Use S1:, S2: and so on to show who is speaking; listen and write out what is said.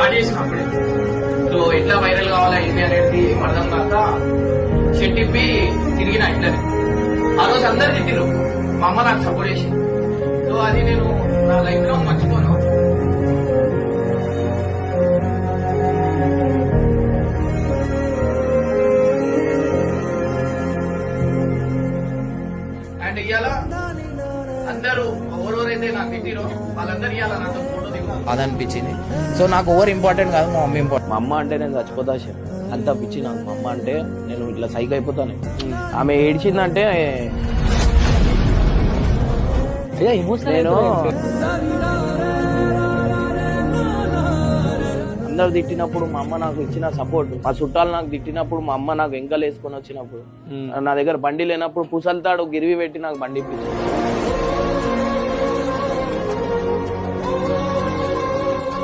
S1: Start చేసిన అప్పుడే. So ఎట్లా వైరల్ కావాలా ఏంటి అనేది అర్థం కాక చెట్టిప్పి తిరిగిన ఇట్లనే. ఆ రోజు అందరు తిట్టిరు, మా అమ్మ నాకు సపోర్ట్ చేసింది. సో అది నేను నా లైఫ్ లో మర్చిపోను. అండ్ ఇవాళ అందరూ ఎవరెవరైతే నాకు తిట్టిరో వాళ్ళందరూ ఇవాళ నాతో ఫోటో దిగు
S2: అదనిపించింది. సో నాకు ఓవర్ ఇంపార్టెంట్ కాదు, మా మమ్మీ ఇంపార్టెంట్.
S3: మా అమ్మ అంటే నేను చచ్చిపోతా అంత పిచ్చి నాకు. మా అమ్మ అంటే నేను ఇట్లా సైక్ అయిపోతాను. ఆమె ఏడ్చిందంటే నేను అందరు తిట్టినప్పుడు మా అమ్మ నాకు ఇచ్చిన సపోర్ట్, మా చుట్టాలు నాకు తిట్టినప్పుడు మా అమ్మ నాకు వెంకలు వేసుకొని వచ్చినప్పుడు, నా దగ్గర బండి లేనప్పుడు పుసలుతాడు గిరివి పెట్టి నాకు బండి ఇప్పించింది.